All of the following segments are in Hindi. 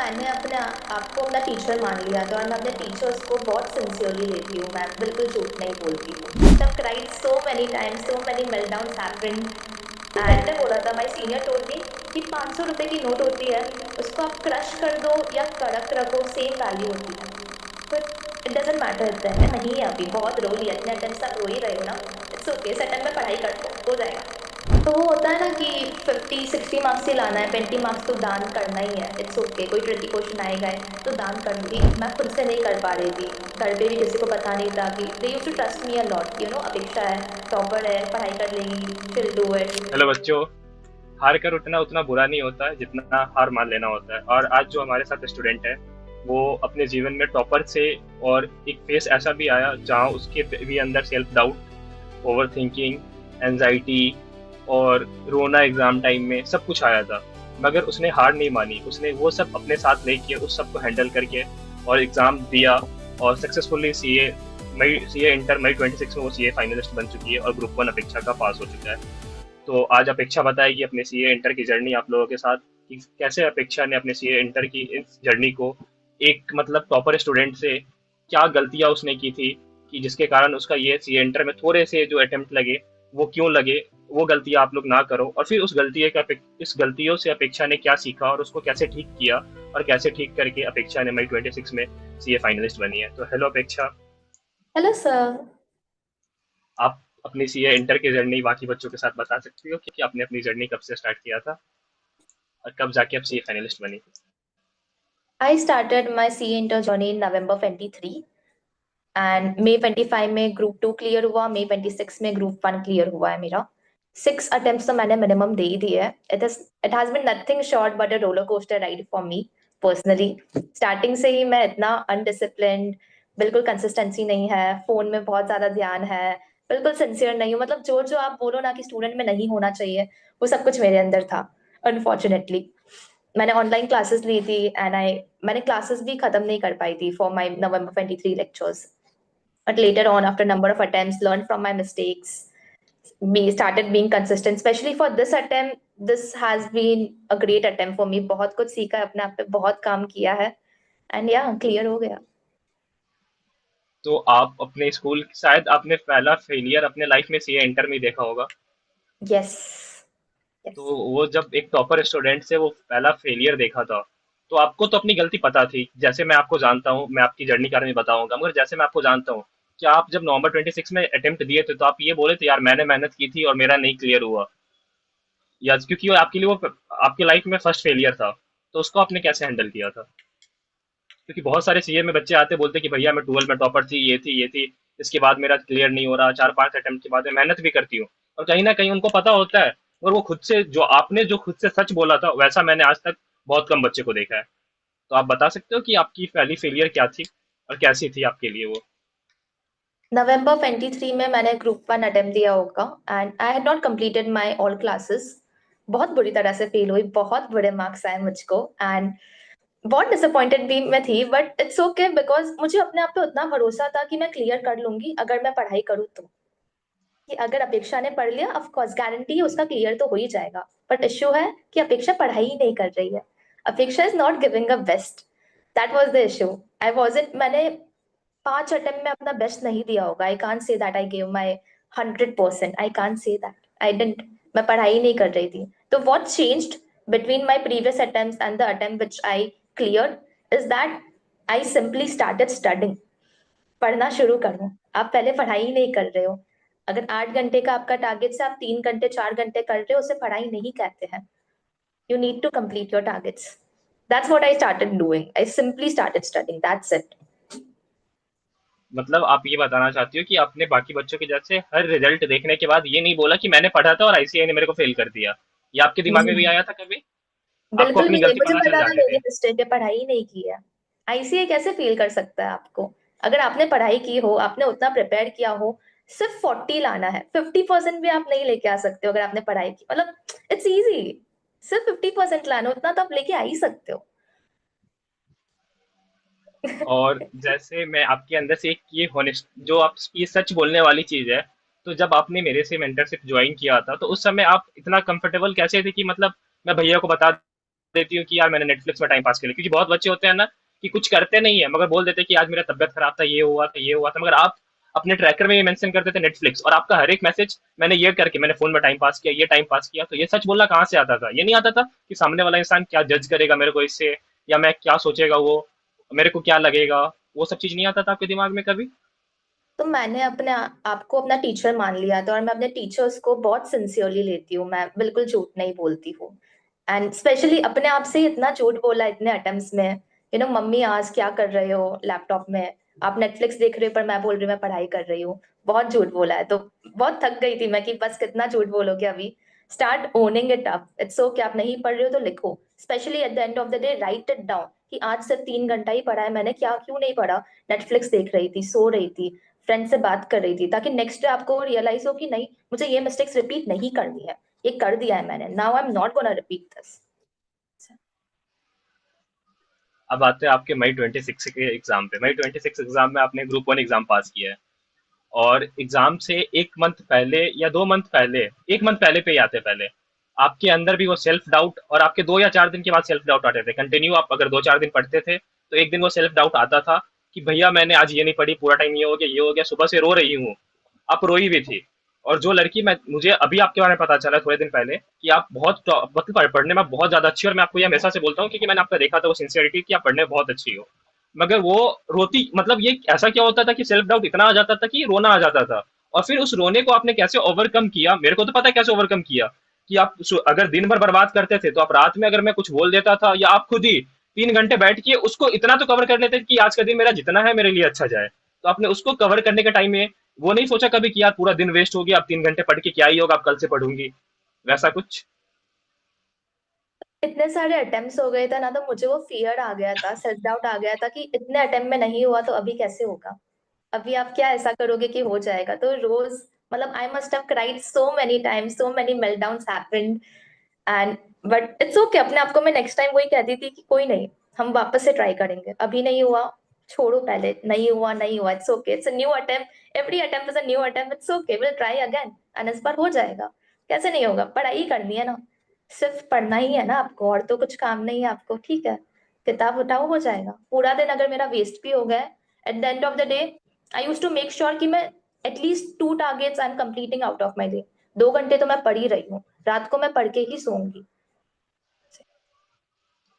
मैंने अपने आप को अपना टीचर मान लिया था और मैं अपने टीचर्स को बहुत सिंसियरली लेती हूँ। मैं बिल्कुल झूठ नहीं बोलती हूँ। I've cried so many times, so many meltdowns happened. And ने बोला था, माई सीनियर टोल्ड मी कि 500 रुपए की नोट होती है, उसको आप क्रश कर दो या कड़क रखो, सेम वैल्यू होती है। बट इट डजेंट मैटर इतना है नहीं है। अभी बहुत रो लिया, इतने अटेम्प्ट आप रो ही रहे हो ना, इट्स ओके। सेकंड में पढ़ाई कर लो, हो जाएगा। तो वो होता है ना कि 50-60 मार्क्स ही लाना है, 20 मार्क्स तो दान करना ही है। इट्स ओके, कोई ट्रिकी क्वेश्चन आएगा तो दान कर लूँगी। मैं खुद से नहीं कर पा रही थी, घर पे भी किसी को पता नहीं था कि they used to trust me a lot, Apeksha है, टॉपर है, पढ़ाई कर लेगी, शील डू इट। हेलो बच्चों। हार कर उठना उतना बुरा नहीं होता है जितना हार मान लेना होता है। और आज जो हमारे साथ स्टूडेंट है वो अपने जीवन में टॉपर से, और एक फेस ऐसा भी आया जहाँ उसके भी अंदर self doubt, over thinking, anxiety और रोना एग्जाम टाइम में सब कुछ आया था। मगर उसने हार नहीं मानी, उसने वो सब अपने साथ लेके उस सब को हैंडल करके और एग्जाम दिया और सक्सेसफुली सीए इंटर मई 26 में वो सीए फाइनलिस्ट बन चुकी है और ग्रुप 1 अपेक्षा का पास हो चुका है। तो आज अपेक्षा बताएगी अपने सीए इंटर की जर्नी आप लोगों के साथ कि कैसे अपेक्षा ने अपने सीए इंटर की इस जर्नी को, एक मतलब टॉपर स्टूडेंट से क्या गलतियां उसने की थी कि जिसके कारण उसका ये सीए इंटर में थोड़े से जो अटेम्प्ट लगे वो क्यों लगे, वो गलतियां आप लोग ना करो। और फिर इस गलतियों से अपेक्षा ने क्या सीखा और उसको कैसे ठीक किया, और कैसे ठीक करके अपेक्षा ने मई 26 में सीए फाइनलिस्ट बनी है। तो हेलो अपेक्षा, हेलो सर। आप अपनी सीए इंटर की जर्नी बाकी बच्चों के साथ बता सकती हो कि आपने अपनी जर्नी कब से स्टार्ट किया था और कब जाके अब सीए फाइनलिस्ट बनी? I started my C inter journey in November 23 and May 25 में ग्रुप 2 क्लियर हुआ, May 26 में ग्रुप 1 क्लियर हुआ है मेरा। 6 अटेम्प्ट तो मैंने मिनिमम दे ही दिए है। It has been nothing short but a roller coaster ride for me personally. Starting से ही मैं इतना अनडिसिप्लिन्ड, बिल्कुल कंसिस्टेंसी नहीं है, फोन में बहुत ज्यादा ध्यान है, बिल्कुल सिंसियर नहीं हूँ। मतलब जो जो आप बोलो ना कि स्टूडेंट में नहीं होना चाहिए, वो सब कुछ मेरे अंदर था अनफॉर्चुनेटली। मैंने ऑनलाइन क्लासेस ली थी एंड मैंने क्लासेस भी खत्म नहीं कर पाई थी for my November 23 lectures. But later on, after a number of attempts, learned from my mistakes, started being consistent. Especially for this attempt, this has been a great attempt for me. बहुत कुछ सीखा है, अपने आप पे बहुत काम किया है, and yeah, clear हो गया। तो आप अपने स्कूल, शायद आपने पहला फेलियर अपने लाइफ में सीए इंटर में ही देखा होगा। Yes, yes. तो वो जब एक टॉपर स्टूडेंट से वो पहला फेलियर देखा था, तो आपको तो अपनी गलती पता थी। जैसे मैं आपको जानता हूँ, मैं आपकी जर्नी के बारे में बताऊंगा, मगर जैसे मैं आपको जानता हूँ, क्या आप जब November 26 में अटेम्प्ट दिए थे तो आप ये बोले थे यार मैंने मेहनत की थी और मेरा नहीं क्लियर हुआ, या क्योंकि वो आपके लिए वो आपके लाइफ में फर्स्ट फेलियर था, तो उसको आपने कैसे हैंडल किया था? क्योंकि बहुत सारे सीए में बच्चे आते बोलते कि भैया मैं 12 में टॉपर थी, ये थी, इसके बाद मेरा क्लियर नहीं हो रहा, 4-5 अटेम्प्ट के बाद मैं मेहनत भी करती हूँ और कहीं ना कहीं उनको पता होता है। और वो खुद से जो आपने जो खुद से सच बोला था वैसा मैंने आज तक बहुत कम बच्चे को देखा है। तो आप बता सकते हो कि आपकी पहली फेलियर क्या थी और कैसी थी आपके लिए वो? November 23 में मैंने ग्रुप 1 अटेम्प्ट दिया होगा and I had not completed my all classes. बहुत बुरी तरह से फेल हुई, बहुत बुरे मार्क्स आए मुझको एंड बहुत डिसअपॉइंटेड भी मैं थी, बट इट्स ओके बिकॉज मुझे अपने आप पे उतना भरोसा था कि मैं क्लियर कर लूंगी अगर मैं पढ़ाई करूँ तो। कि अगर अपेक्षा ने पढ़ लिया, ऑफ कोर्स गारंटी है उसका क्लियर तो हो ही जाएगा। बट इश्यू है कि अपेक्षा पढ़ाई ही नहीं कर रही है। Apeksha is not giving a best. That was the issue. I wasn't मैंने 5 अटेम्प्ट में अपना बेस्ट नहीं दिया होगा। I can't say that I give my 100%। I can't say that I didn't. मैं पढ़ाई नहीं कर रही थी। तो what changed between my previous attempts and the attempt which I cleared is that I simply started studying। पढ़ना शुरू करो। आप पहले पढ़ाई ही नहीं कर रहे हो। अगर 8 घंटे का आपका टारगेट से आप 3 घंटे 4 घंटे कर रहे हो, उसे पढ़ाई नहीं कहते हैं। You need to complete your targets. That's what I started doing. I simply started studying, that's it. मतलब आप ये बताना चाहती हो कि आपने बाकी बच्चों के जैसे हर रिजल्ट देखने के बाद ये नहीं बोला कि मैंने पढ़ा था और आईसीआई ने मेरे को फेल कर दिया। ये आपके दिमाग में भी आया था कभी? आपको बिल्कुल अपनी भी नहीं, गलती मुझे पता चल पता था जाती मेरी थी? मिस्टेक है, पढ़ाई ही नहीं की है। आईसीए कैसे फेल कर सकता है आपको? अगर आपने पढ़ाई की हो, आपने उतना प्रिपेयर किया हो, सिर्फ 40 लाना है। 50% भी आप नहीं लेके आ सकते हो अगर आपने पढ़ाई की, मतलब इट्स इजी। सिर्फ 50% लाना, उतना तो आप लेके आ ही सकते हो। और जैसे मैं आपके अंदर से एक ये होनेस्ट जो आप ये सच बोलने वाली चीज है, तो जब आपने मेरे से मेंटरशिप ज्वाइन किया था तो उस समय आप इतना कंफर्टेबल कैसे थे कि मतलब मैं भैया को बता देती हूँ कि यार मैंने नेटफ्लिक्स में टाइम पास किया, क्योंकि बहुत बच्चे होते हैं ना कि कुछ करते नहीं है मगर बोल देते हैं कि आज मेरा तबियत खराब था, ये हुआ था, ये हुआ था, मगर आप अपने ट्रैकर में ये मेंशन कर देते नेटफ्लिक्स, और आपका हर एक मैसेज मैंने ये करके मैंने फोन में टाइम पास किया, ये टाइम पास किया। तो ये सच बोलना कहाँ से आता था? ये नहीं आता था कि सामने वाला इंसान क्या जज करेगा मेरे को इससे, या मैं क्या सोचेगा, वो मेरे को क्या लगेगा, वो सब चीज नहीं आता था आपके दिमाग में कभी? तो मैंने अपने आपको अपना टीचर मान लिया था, और मैं अपने टीचर्स को बहुत सिंसियरली लेती हूँ, मैं बिल्कुल झूठ नहीं बोलती हूँ। एंड स्पेशली अपने आप से इतना झूठ बोला इतने अटेम्प्ट्स में। मम्मी आज क्या कर रहे हो लैपटॉप में? आप नेटफ्लिक्स देख रहे हो, पर मैं बोल रही हूँ मैं पढ़ाई कर रही हूँ। बहुत झूठ बोला है। तो बहुत थक गई थी मैं कि बस कितना झूठ बोलोगे अभी। Start owning it up. It's okay, आप नहीं पढ़ रहे हो तो लिखो। Specially eight the end of the day right it down कि आज सिर्फ 3 घंटा ही पढ़ा है मैंने, क्या क्यों नहीं पढ़ा? नेटफ्लिक्स देख रही थी, सो रही थी, फ्रेंड से बात कर रही थी, ताकि नेक्स्ट डे आपको रियलाइज हो कि नहीं, मुझे ये मिस्टेक्स रिपीट नहीं करनी है। ये कर दिया है मैंने, now I am not gonna repeat this. अब आते हैं आपके मई 26 के एग्जाम पे। मई 26 एग्जाम में आपने ग्रुप वन एग्जाम पास किया है, और एग्जाम से 1 मंथ पहले या 2 मंथ पहले, 1 मंथ पहले पे ही आते पहले, आपके अंदर भी वो सेल्फ डाउट, और आपके 2 या 4 दिन के बाद सेल्फ डाउट आते थे कंटिन्यू। आप अगर 2 4 दिन पढ़ते थे तो एक दिन वो सेल्फ डाउट आता था कि भैया मैंने आज ये नहीं पढ़ी, पूरा टाइम ये हो गया, ये हो गया, सुबह से रो रही हूँ। आप रोई भी थी। और जो लड़की, मैं मुझे अभी आपके बारे में पता चला थोड़े दिन पहले कि आप बहुत मतलब पढ़ने में बहुत ज्यादा अच्छी हो, और मैं आपको ये हमेशा से बोलता हूँ क्योंकि मैंने आपका देखा था वो सिंसियरिटी कि आप पढ़ने में बहुत अच्छी हो, मगर वो रोती, मतलब ये ऐसा क्या होता था कि सेल्फ डाउट इतना आ जाता था कि रोना आ जाता था। और फिर उस रोने को आपने कैसे ओवरकम किया, मेरे को तो पता है कैसे ओवरकम किया, कि आप अगर दिन भर बर्बाद करते थे तो आप रात में, अगर मैं कुछ बोल देता था या आप खुद ही 3 घंटे बैठ के उसको इतना तो कवर कर लेते कि आज का दिन मेरा जितना है मेरे लिए अच्छा जाए, तो आपने उसको कवर करने के टाइम में वो नहीं सोचा कभी कि यार पूरा दिन वेस्ट हो गया, अब 3 घंटे पढ़ के क्या ही होगा, अब कल से पढ़ूंगी, वैसा कुछ? इतने सारे अटेम्प्ट्स हो गए थे ना, तो मुझे वो फियर आ गया था, सेल्फ डाउट आ गया था कि इतने अटेम्प्ट में नहीं हुआ तो अभी कैसे होगा? अभी आप क्या ऐसा करोगे कि हो जाएगा? तो रोज, मतलब I must have cried so many times, so many meltdowns happened. And but it's okay, अपने आप को मैं नेक्स्ट टाइम वही कहती थी कि कोई नहीं, हम वापस से ट्राई करेंगे। अभी नहीं हुआ, छोड़ो, पहले नहीं हुआ, नहीं हुआ, it's okay, it's a new attempt, every attempt is a new attempt, it's okay, will try again. And इस बार हो जाएगा। कैसे नहीं होगा? पढ़ाई ही करनी है ना, सिर्फ पढ़ना ही है ना आपको, और तो कुछ काम नहीं है आपको, ठीक है? किताब उठाओ, हो जाएगा। पूरा दिन अगर मेरा वेस्ट भी हो गया, at the end of the day I use to make sure कि मैं at least 2 targets I am completing out of my day. 2 घंटे तो मैं पढ़ ही रही हूँ, रात को मैं पढ़ के ही सोऊंगी।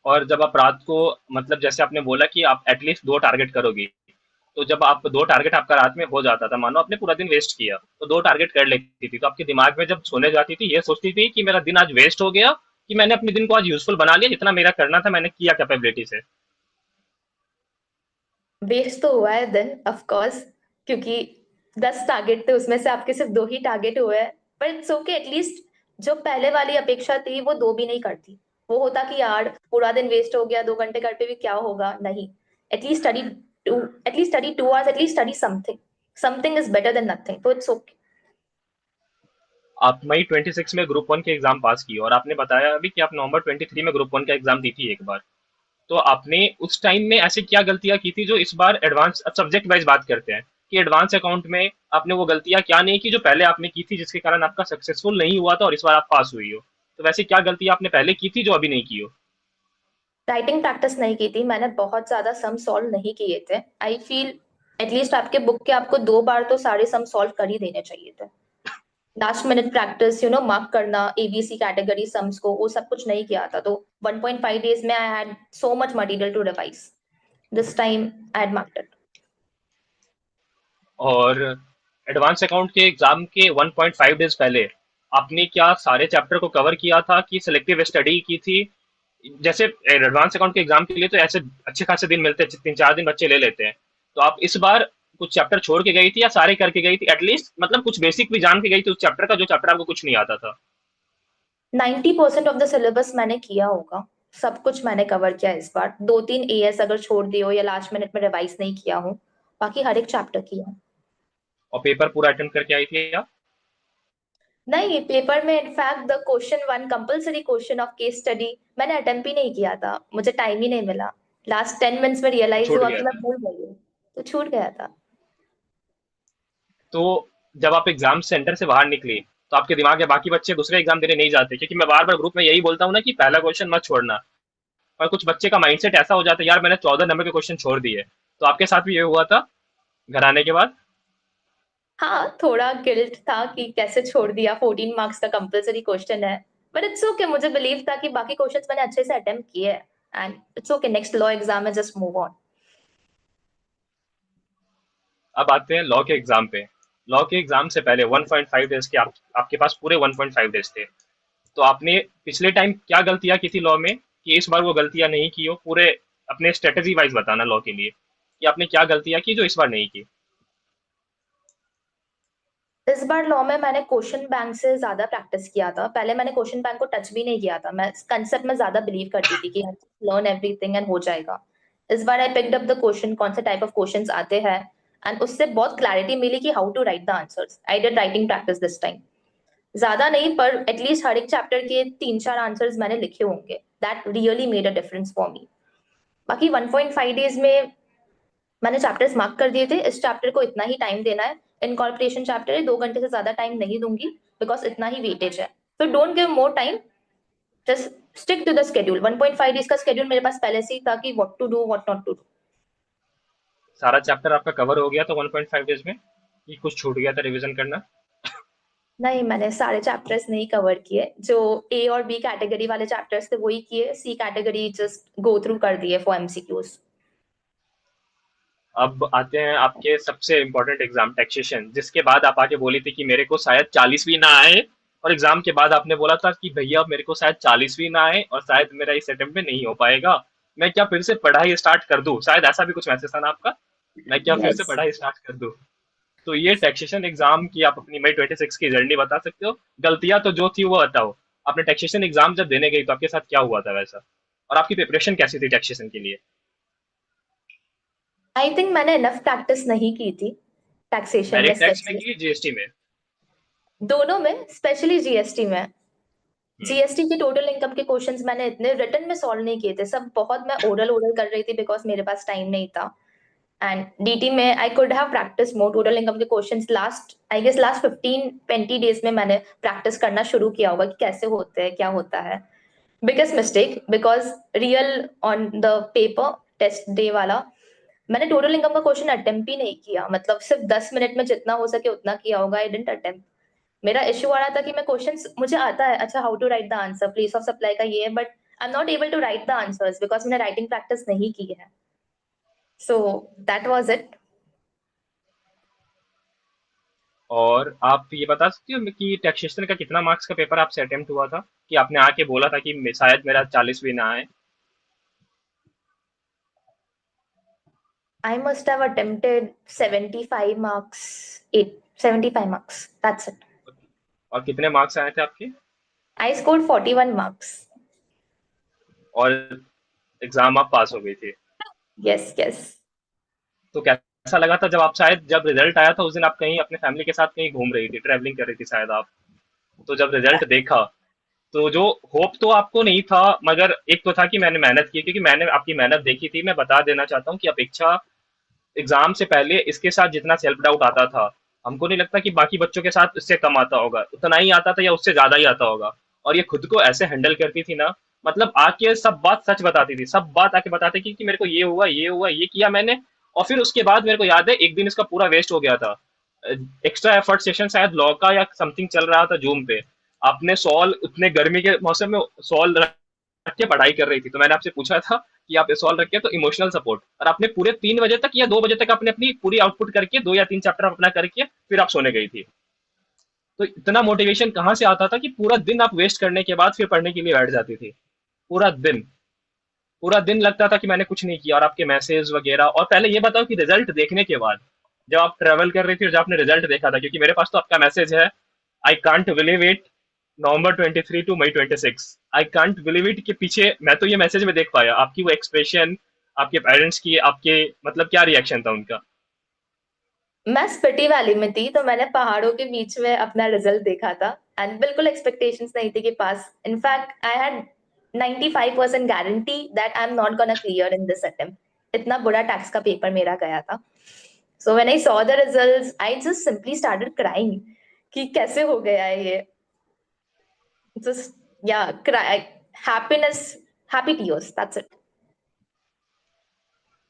और जब आप रात को, मतलब जैसे आपने बोला कि आप एटलीस्ट 2 टारगेट करोगी, तो जब आप 2 टारगेट आपका रात में हो जाता था, मानो आपने पूरा दिन वेस्ट किया तो 2 टारगेट कर लेती थी, तो आपके दिमाग में जब सोने जाती थी ये सोचती थी कि मेरा दिन आज वेस्ट हो गया, कि मैंने अपने दिन को आज यूजफुल बना लिया, जितना मेरा करना था मैंने किया कैपेबिलिटी से? वेस्ट तो हुआ है दिन, ऑफ कोर्स, क्योंकि 10 टारगेट थे, उसमें से आपके सिर्फ 2 ही टारगेट हुए हैं। पर इट्स ओके, एटलीस्ट जो पहले वाली अपेक्षा थी वो 2 भी नहीं करती। वो होता कि यार पूरा दिन वेस्ट हो गया, 2 घंटे घर पे भी क्या होगा? नहीं, at least study two, at least study 2 hours, at least study something. Something is better than nothing, so it's okay. आप मई 26 में ग्रुप वन के एग्जाम पास किए, और आपने बताया अभी कि आप नवंबर 23 में ग्रुप वन का एग्जाम दी थी एक बार। तो आपने उस टाइम में ऐसे क्या गलतियां की थी जो इस बार एडवांस, सब्जेक्ट वाइज बात करते हैं कि एडवांस अकाउंट में आपने वो गलतियां क्या नहीं की जो पहले आपने की थी, जिसके कारण आपका सक्सेसफुल नहीं हुआ था और इस बार आप पास हुई हो? तो वैसे क्या गलतियां आपने पहले की थी जो अभी नहीं की हो? राइटिंग प्रैक्टिस नहीं की थी मैंने, बहुत ज्यादा सम सॉल्व नहीं किए थे। आई फील एटलीस्ट आपके बुक के आपको 2 बार तो सारे सम सॉल्व कर ही देने चाहिए थे। लास्ट मिनट प्रैक्टिस, मार्क करना एबीसी कैटेगरी सम्स को, वो सब कुछ नहीं किया था। तो 1.5 डेज में I had so much material to revise. This time I had marked it. और एडवांस अकाउंट के एग्जाम के 1.5 डेज पहले आपने क्या सारे चैप्टर को कवर किया था कि सिलेक्टिव स्टडी की थी? जैसे एडवांस अकाउंट के एग्जाम के लिए तो ऐसे अच्छे खासे दिन मिलते हैं, 3 4 दिन बच्चे ले लेते हैं, तो आप इस बार कुछ चैप्टर छोड़ के गई थी या सारे करके गई थी एटलीस्ट, मतलब कुछ बेसिक भी जान के गई थी उस चैप्टर का जो चैप्टर आपको कुछ नहीं आता था? 90% ऑफ द सिलेबस मैंने किया होगा। सब कुछ मैंने कवर किया इस बार। 2 3 एएस अगर छोड़ दिए हो या लास्ट मिनट में रिवाइज नहीं किया हूँ, बाकी हर एक चैप्टर किया हूँ। और पेपर पूरा अटेम्प्ट करके आई थी आप? नहीं, पेपर में in fact the question one compulsory question of case study मैंने अटेम्प्ट ही नहीं किया था, मुझे टाइम ही नहीं मिला। लास्ट 10 मिनट्स में रियलाइज छूट हुआ गया कि मैं था? भूल गई हूँ, तो छूट गया था। तो जब आप एग्जाम सेंटर से बाहर निकली, तो आपके दिमाग में बाकी बच्चे दूसरे एग्जाम देने नहीं जाते? क्योंकि मैं बार बार ग्रुप में यही बोलता हूँ ना कि पहला क्वेश्चन मत छोड़ना, और कुछ बच्चे का माइंडसेट ऐसा हो जाता है, यार मैंने 14 नंबर के क्वेश्चन छोड़ दिए। तो आपके साथ भी ये हुआ था घर आने के बाद? हाँ, थोड़ा गिल्ट था कि कैसे छोड़ दिया, 14 मार्क्स का कंपलसरी क्वेश्चन है। बट इट्स ओके, मुझे बिलीव था कि बाकी क्वेश्चंस मैंने अच्छे से अटेम्प्ट किए हैं, and it's okay, next law exam है, जस्ट मूव ऑन। अब आते हैं लॉ के एग्जाम पे। लॉ के एग्जाम से पहले 1.5 डेज के आपके पास पूरे 1.5 डेज थे। तो आपने पिछले टाइम क्या गलतियां की थी लॉ में कि इस बार वो गलतियां नहीं की हो? पूरे अपने स्ट्रेटेजी वाइज बताना लॉ के लिए कि आपने क्या गलतियां की जो इस बार नहीं की। इस बार लॉ में मैंने क्वेश्चन बैंक से ज्यादा प्रैक्टिस किया था। पहले मैंने क्वेश्चन बैंक को टच भी नहीं किया था, मैं कंसेप्ट में ज्यादा बिलीव करती थी कि लर्न एवरीथिंग एंड हो जाएगा। इस बार I picked up the question, कौन से टाइप ऑफ क्वेश्चंस आते हैं, एंड उससे बहुत क्लैरिटी मिली कि how to write the answers. I did writing practice this time, ज्यादा नहीं पर एटलीस्ट हर एक चैप्टर के 3-4 आंसर्स मैंने लिखे होंगे। That really made a difference for me. बाकी 1.5 डेज में मैंने चैप्टर्स मार्क कर दिए थे, इस चैप्टर को इतना ही टाइम देना है। इनकॉर्पोरेशन चैप्टर है, 2 घंटे से ज्यादा टाइम नहीं दूंगी, बिकॉज इतना ही वेटेज है। तो don't give more time, just stick to the schedule. 1.5 days का स्केड्यूल मेरे पास पहले से ही था कि what to do what not to do. सारा चैप्टर आपका कवर हो गया था 1.5 डेज में कि कुछ छूट गया था रिवीजन करना? नहीं, मैंने सारे चैप्टर्स नहीं कवर किए। जो ए और बी कैटेगरी वाले चैप्टर्स थे वही किए, सी कैटेगरी जस्ट गो थ्रू कर दिए फॉर एमसीक्यूज। अब आते हैं आपके सबसे इम्पोर्टेंट एग्जाम टैक्सेशन, जिसके बाद आप आके बोली थी कि मेरे को शायद 40 भी ना आए। और एग्जाम के बाद आपने बोला था कि भैया मेरे को शायद 40 भी ना आए और शायद मेरा इस अटेम्प्ट में नहीं हो पाएगा, मैं क्या फिर से पढ़ाई स्टार्ट कर दूं? शायद ऐसा भी कुछ मैसेज था ना आपका, मैं क्या फिर से यस। पढ़ाई स्टार्ट कर दूं? तो ये टैक्सेशन एग्जाम की आप अपनी मई 26 की जर्नी बता सकते हो? गलतियां तो जो थी वो बताओ। आपने टैक्सेशन एग्जाम जब देने गई तो आपके साथ क्या हुआ था वैसा, और आपकी प्रिपरेशन कैसी थी टैक्सेशन के लिए? आई थिंक मैंने इनफ प्रैक्टिस नहीं की थी टैक्सेशन में डायरेक्ट टैक्स में स्पेशली। की जीएसटी में? दोनों में, स्पेशली जीएसटी में। हम्म। जीएसटी के टोटल इनकम के क्वेश्चंस मैंने इतने रिटन में सॉल्व नहीं किए थे, सब बहुत मैं ओरल ओरल कर रही थी बिकॉज मेरे पास टाइम नहीं था। एंड डीटी में I could have practice more total income के questions. Last I guess last 15-20 days में मैंने प्रैक्टिस करना शुरू किया होगा कि कैसे होते हैं, क्या होता है। Biggest mistake, because real on the paper test day वाला मैंने टोटल इनकम का क्वेश्चन अटेम्प्ट ही नहीं किया। मतलब सिर्फ 10 मिनट में जितना हो सके उतना किया होगा। I didn't attempt. मेरा इश्यू आ रहा था कि मैं क्वेश्चंस मुझे आता है, अच्छा how to write the answer, place of supply का ये है, but I am not able to write the answers because मैंने राइटिंग प्रैक्टिस नहीं की है। So that was it. और आप ये बता सकते हो कि टैक्सेशन का कितना मार्क्स का पेपर आपसे अटेम्प्ट हुआ था कि आपने आके बोला था कि शायद मेरा 40 भी ना आए? I must have attempted 75 marks, 75 marks. That's it. और कितने मार्क्स आए थे आपके? I scored 41 marks. और एग्जाम आप पास हो गई थी? Yes, yes. तो कैसा लगा था जब आप, शायद जब रिजल्ट आया था उस दिन आप कहीं अपने फैमिली के साथ कहीं घूम रही थी, ट्रैवलिंग कर रही थी शायद आप, तो जब रिजल्ट देखा तो जो होप तो आपको नहीं था, मगर एक तो था कि मैंने मेहनत की, क्योंकि मैंने आपकी मेहनत देखी थी। मैं बता देना चाहता हूँ कि अपेक्षा एग्जाम से पहले इसके साथ जितना सेल्फ डाउट आता था, हमको नहीं लगता कि बाकी बच्चों के साथ इससे कम आता होगा। उतना ही आता था या उससे ज्यादा ही आता होगा। और ये खुद को ऐसे हैंडल करती थी ना, मतलब आके सब बात सच बताती थी, सब बात आके बताती थी कि मेरे को ये हुआ, ये हुआ, ये किया मैंने। और फिर उसके बाद मेरे को याद है एक दिन इसका पूरा वेस्ट हो गया था। एक्स्ट्रा एफर्ट सेशन शायद लॉ का या समथिंग चल रहा था जूम पे। आपने सॉल्व उतने गर्मी के मौसम में सॉल्व रख के पढ़ाई कर रही थी, तो मैंने आपसे पूछा था कि आप सॉल्व रखे तो इमोशनल सपोर्ट, और आपने पूरे 3 बजे तक या 2 बजे तक आपने अपनी पूरी आउटपुट करके 2 या 3 चैप्टर अपना करके फिर आप सोने गई थी। तो इतना मोटिवेशन कहाँ से आता था कि पूरा दिन आप वेस्ट करने के बाद फिर पढ़ने के लिए बैठ जाती थी? पूरा दिन, पूरा दिन लगता था कि मैंने कुछ नहीं किया। और आपके मैसेज वगैरह, और पहले ये बताओ कि रिजल्ट देखने के बाद जब आप ट्रेवल कर रही थी और जब आपने रिजल्ट देखा था, क्योंकि मेरे पास तो आपका मैसेज है, I can't believe it, November 23 to May 26, I can't believe it, के पीछे मैं तो ये मैसेज में देख पाया आपकी वो एक्सप्रेशन, आपके पेरेंट्स की, आपके मतलब क्या रिएक्शन था उनका? मैं स्पिटी वैली में थी, तो मैंने पहाड़ों के बीच में अपना रिजल्ट देखा था। एंड बिल्कुल एक्सपेक्टेशंस नहीं थी कि pass. In fact I had 95% guarantee that I am not gonna clear in this attempt. इतना बुरा टैक्स का पेपर मेरा गया था। So when I saw the results I just simply started crying कि कैसे हो गया है ये। Just, yeah, cry. Happiness Happy tears, that's it.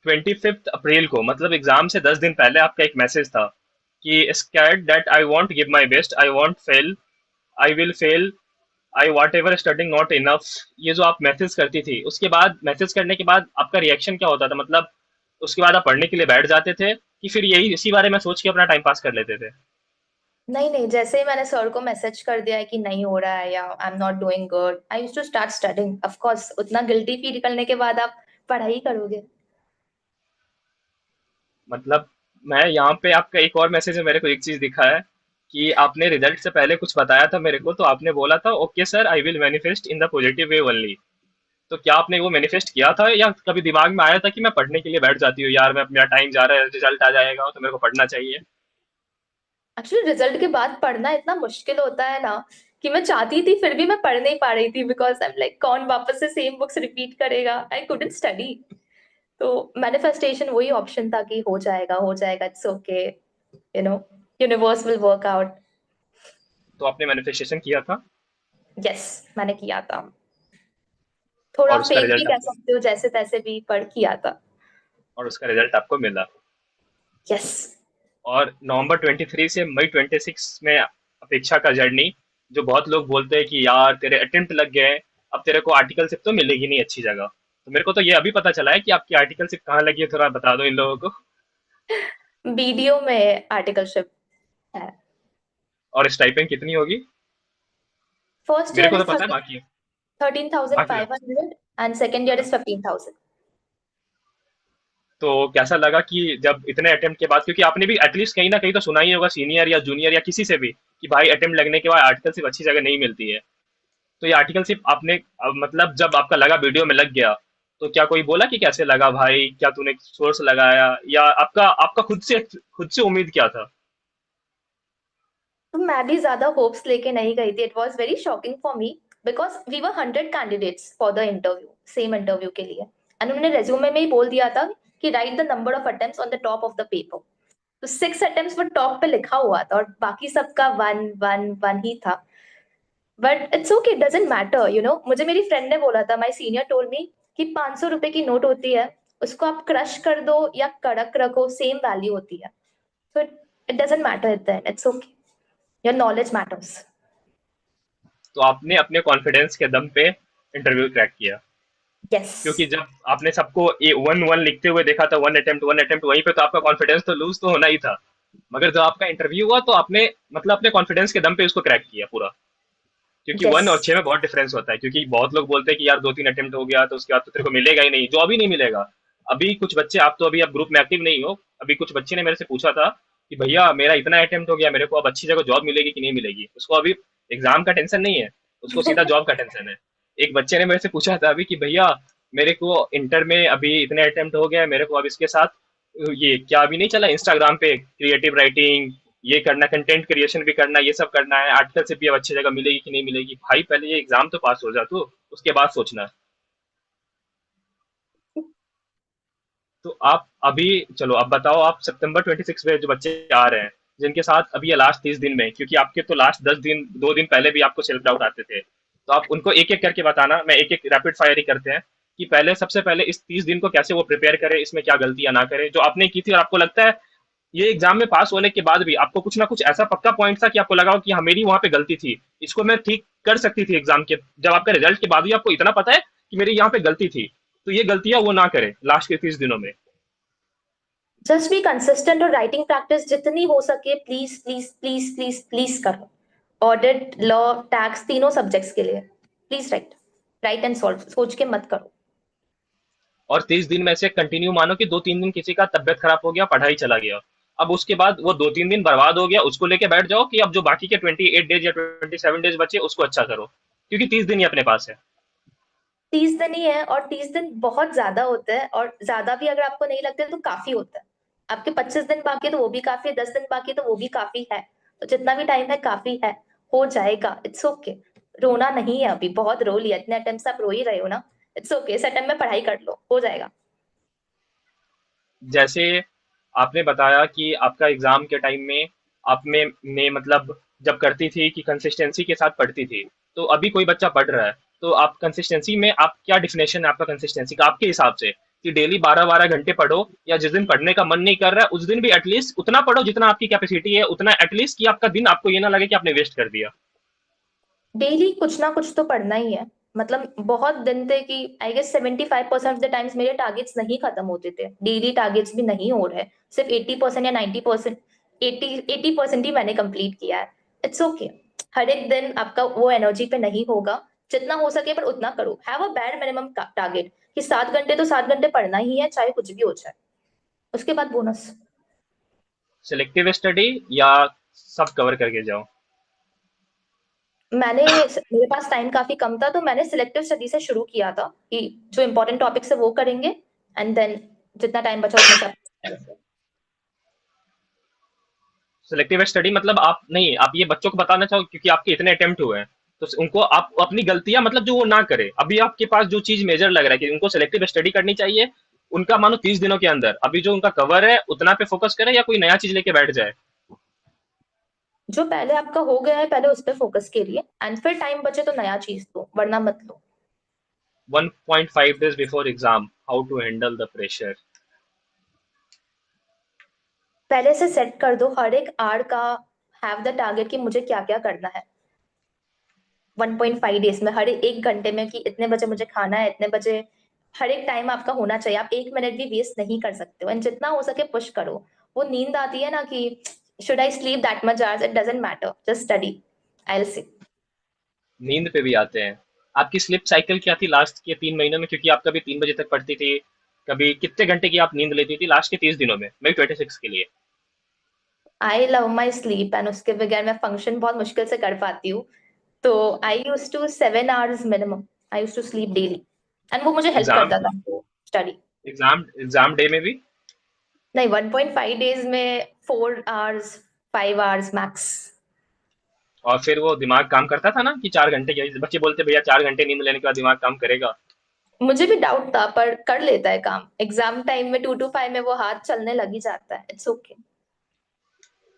25 अप्रैल को मतलब एग्जाम से 10 दिन पहले आपका एक मैसेज था कि scared that I want give my best, I want fail, I will fail, I what ever studying not enough. ये जो आप मैसेज करती थी, उसके बाद मैसेज करने के बाद आपका रिएक्शन क्या होता था? मतलब उसके बाद आप पढ़ने के लिए बैठ जाते थे कि फिर यही इसी बारे में सोच के अपना टाइम पास कर लेते थे? नहीं नहीं, जैसे ही मैंने सर को मैसेज कर दिया है कि नहीं हो रहा है या I am not doing good, I used to start studying. Of course उतना गिल्टी फील करने के बाद आप पढ़ाई करोगे। मतलब मैं यहाँ पे आपका एक और मैसेज है, मेरे को एक चीज दिखा है कि आपने रिजल्ट से पहले कुछ बताया था मेरे को, तो आपने बोला था okay sir I will manifest in the positive way only. तो क्या आपने वो मैनिफेस्ट किया था या कभी दिमाग में आया था कि मैं पढ़ने के लिए बैठ जाती हूँ यार, मैं मेरा टाइम जा रहा है, रिजल्ट आ जाएगा तो मेरे को पढ़ना चाहिए? एक्चुअली रिजल्ट के बाद पढ़ना इतना मुश्किल होता है ना कि मैं चाहती थी फिर भी मैं पढ़ नहीं पा रही थी, बिकॉज आई एम लाइक कौन वापस से सेम बुक्स रिपीट करेगा, आई कुडंट स्टडी। तो मैनिफेस्टेशन वही ऑप्शन था कि हो जाएगा, it's okay, you know, universe will work out. तो आपने मैनिफेस्टेशन किया था यस, मैंने किया था। थोड़ा और उसका फेक भी रिजल्ट कह आपको, सकते हो, जैसे तैसे भी पढ़ किया था। और उसका रिजल्ट आपको मिला। यस। और नवंबर 23 से मई 26 में अपेक्षा का जर्नी, जो बहुत लोग बोलते हैं कि यार तेरे अटेम्प्ट लग गए हैं, अब तेरे को आर्टिकलशिप तो मिलेगी नहीं अच्छी जगह, तो मेरे को तो ये अभी पता चला है कि आपकी आर्टिकलशिप कहाँ लगी है, थोड़ा बता दो इन लोगों को। बीडीओ में आर्टिकलशिप है। और स्टाइपेंड कितनी होगी? फर्स्ट मेरे ईयर को तो इज पता है बाकी। थर्टीन थाउजेंड बाकी five hundred and second year हाँ। इज 15,000। तो कैसा लगा कि जब इतने अटेम्प्ट के बाद, क्योंकि आपने भी एटलीस्ट कहीं ना कहीं तो सुना ही होगा सीनियर या जूनियर या किसी से भी कि भाई अटेम्प्ट लगने के बाद आर्टिकलशिप अच्छी जगह नहीं मिलती है, तो ये आर्टिकलशिप आपने मतलब जब आपका लगा वीडियो में लग गया, तो क्या कोई बोला कि कैसे लगा भाई, क्या तूने सोर्स लगाया या आपका आपका खुद से उम्मीद क्या था? तो मैं भी ज्यादा होप्स लेके नहीं गई थी। It was very shocking for me because we were 100 candidates for the interview, same interview के लिए। एंड उन्होंने रेज्यूमे में ही बोल दिया था कि right the number of attempts on the top of the paper. तो 6 अटेम्प्ट्स वो टॉप पे लिखा हुआ था और बाकी सबका वन वन वन ही था। But it's okay, doesn't matter, you know. मुझे मेरी फ्रेंड ने बोला था, माई सीनियर टोल्ड मी कि 500 रुपए की नोट होती है, उसको आप क्रश कर दो या कड़क रखो, सेम वैल्यू होती है। So it doesn't matter at the end. It's okay. Your knowledge matters. तो आपने अपने कॉन्फिडेंस के दम पे इंटरव्यू क्रैक किया? क्योंकि Yes. जब आपने सबको ए वन वन लिखते हुए देखा था, वन अटेम्प्ट, वहीं पे तो आपका कॉन्फिडेंस तो लूज तो होना ही था। मगर जब आपका इंटरव्यू हुआ तो आपने मतलब अपने कॉन्फिडेंस के दम पे उसको क्रैक किया पूरा। क्योंकि 1 और 6 Yes. में बहुत डिफरेंस होता है, क्योंकि बहुत लोग बोलते हैं कि यार 2-3 अटेम्प्ट हो गया तो उसके बाद तो तेरे को मिलेगा ही नहीं, जो अभी नहीं मिलेगा। अभी कुछ बच्चे, आप तो अभी आप ग्रुप में एक्टिव नहीं हो, अभी कुछ बच्चे ने मेरे से पूछा था कि भैया मेरा इतना अटेम्प्ट हो गया, मेरे को अब अच्छी जगह जॉब मिलेगी कि नहीं मिलेगी। उसको अभी एग्जाम का टेंशन नहीं है, उसको सीधा जॉब का टेंशन है। एक बच्चे ने मेरे से पूछा था अभी कि भैया मेरे को इंटर में अभी इतने अटेम्प्ट हो गया, मेरे को अब इसके साथ ये क्या अभी नहीं चला इंस्टाग्राम पे क्रिएटिव राइटिंग, ये करना, कंटेंट क्रिएशन भी करना, ये सब करना है, आर्टिकल से भी अब अच्छी जगह मिलेगी कि नहीं मिलेगी। भाई पहले ये एग्जाम तो पास हो जा तू, उसके बाद सोचना। तो आप अभी, चलो अब बताओ, आप सितंबर 26 में जो बच्चे आ रहे हैं, जिनके साथ अभी ये लास्ट 30 दिन में, क्योंकि आपके तो लास्ट 10 दिन, 2 दिन पहले भी आपको सेल्फ डाउट आते थे, तो आप उनको एक एक करके बताना, मैं एक एक रैपिड फायर ही करते हैं कि पहले सबसे पहले इस 30 दिन को कैसे वो प्रिपेयर करे, इसमें क्या गलतियां ना करे जो आपने की थी और आपको लगता है ये एग्जाम में पास होने के बाद भी आपको कुछ ना कुछ ऐसा पक्का पॉइंट था कि आपको लगा हो कि हाँ मेरी वहां पे गलती थी, इसको मैं ठीक कर सकती थी एग्जाम के, जब आपका रिजल्ट के बाद भी आपको इतना पता है कि मेरी यहाँ पे गलती थी, तो ये गलतियां वो ना करे लास्ट के 30 दिनों में। Just be consistent और राइटिंग प्रैक्टिस जितनी हो सके please please please please please करो। ऑडिट, लॉ, टैक्स, तीनों सब्जेक्ट्स के लिए please right, right and solve, सोच के मत करो। और 30 दिन में से कंटिन्यू मानो कि 2-3 दिन किसी का तबियत खराब हो गया, पढ़ाई चला गया, अब उसके बाद वो 2-3 दिन बर्बाद हो गया, उसको लेके बैठ जाओ कि अब जो बाकी के 28 डेज या 27 डेज बचे उसको अच्छा करो, क्योंकि 30 दिन ही अपने पास है। 30 दिन ही है और 30 दिन बहुत ज्यादा होते हैं, और ज्यादा भी अगर आपको नहीं लगते तो काफी होता है। आपके 25 दिन बाकी है तो वो भी काफी है, 10 दिन बाकी है तो वो भी काफी है। तो जितना भी टाइम है काफी है, हो जाएगा, इट्स ओके। रोना नहीं है, अभी बहुत रो लिया, इतने अटेम्प्ट आप रो ही रहे हो ना। इट्स ओके, इस अटेम्प्ट में पढ़ाई कर लो, हो जाएगा। जैसे आपने बताया कि आपका एग्जाम के टाइम में आप में ने मतलब जब करती थी कि कंसिस्टेंसी के साथ पढ़ती थी, तो अभी कोई बच्चा पढ़ रहा है तो आप कंसिस्टेंसी में आप क्या डिफिनेशन है आपका कंसिस्टेंसी का आपके हिसाब से, कि डेली 12-12 घंटे पढ़ो, या जिस दिन पढ़ने का मन नहीं कर रहा है उस दिन भी एटलीस्ट उतना पढ़ो जितना आपकी कैपेसिटी है, उतना एटलीस्ट कि आपका दिन आपको ये ना लगे कि आपने वेस्ट कर दिया। डेली कुछ ना कुछ तो पढ़ना ही है। मतलब बहुत दिन थे कि I guess 75% of the times मेरे टारगेट्स नहीं खत्म होते थे, डेली टारगेट्स भी नहीं हो रहे, सिर्फ 80% या 90%, 80% ही मैंने कंप्लीट किया है। It's okay. हर एक दिन आपका वो एनर्जी पे नहीं होगा, जितना हो सके पर उतना करो। Have a bad minimum target कि 7 घंटे तो 7 घंटे पढ़ना ही है, चाहे कुछ भी हो जाए। उसके बाद बोनस। सिलेक्टिव स्टडी या सब कवर करके जाओ? मेरे पास टाइम काफी कम था, तो मैंने सिलेक्टिव स्टडी से शुरू किया था कि जो इंपॉर्टेंट टॉपिक्स है वो करेंगे, एंड देन जितना टाइम बचा उसमें सब। सिलेक्टिव स्टडी मतलब आप नहीं, आप ये बच्चों को बताना चाहो क्योंकि आपके इतने अटेम्प्ट हुए हैं, तो उनको आप अपनी गलतियां मतलब जो वो ना करे, अभी आपके पास जो चीज मेजर लग रहा है कि उनको सिलेक्टिव स्टडी करनी चाहिए, उनका मानो 30 दिनों के अंदर अभी जो उनका कवर है उतना पे फोकस करे, या कोई नया चीज लेके बैठ जाए? जो पहले आपका हो गया है पहले उस पर फोकस करिए, एंड फिर टाइम बचे तो नया चीज लो, वरना मत लो। 1.5 days before exam, how to handle the pressure? पहले से सेट कर दो हर एक आर का, हैव द टारगेट कि मुझे क्या क्या करना है 1.5 डेज में, हर एक घंटे में, कि इतने बजे मुझे खाना है, इतने बजे। हर एक टाइम आपका होना चाहिए, आप 1 मिनट भी वेस्ट नहीं कर सकते हो, एंड जितना हो सके पुश करो। वो नींद आती है ना कि should I sleep that much hours, it doesn't matter, just study, I will see. नींद पे भी आते हैं। आपकी स्लिप साइकिल क्या थी लास्ट के 3 महीनों में, क्योंकि आप कभी 3 बजे तक पढ़ती थी, कभी कितने घंटे की आप नींद लेती थी लास्ट के 30 दिनों में, मैं 26 के लिए? I love my sleep, and उसके बगैर मैं फंक्शन बहुत मुश्किल से कर पाती हूँ। तो आई यूज टू 7 hours मिनिमम, I use to sleep daily, and वो मुझे हेल्प एग्जाम करता था स्टडी। एग्जाम डे में भी? नहीं, 1.5 डेज में 4 hours, 5 hours मैक्स। और फिर वो दिमाग काम करता था ना कि 4 घंटे के बच्चे बोलते भैया 4 घंटे नींद लेने के बाद दिमाग काम करेगा? मुझे भी डाउट था, पर कर लेता है काम। एग्जाम टाइम में 2 to 5 में वो हाथ चलने लग ही जाता है, इट्स ओके।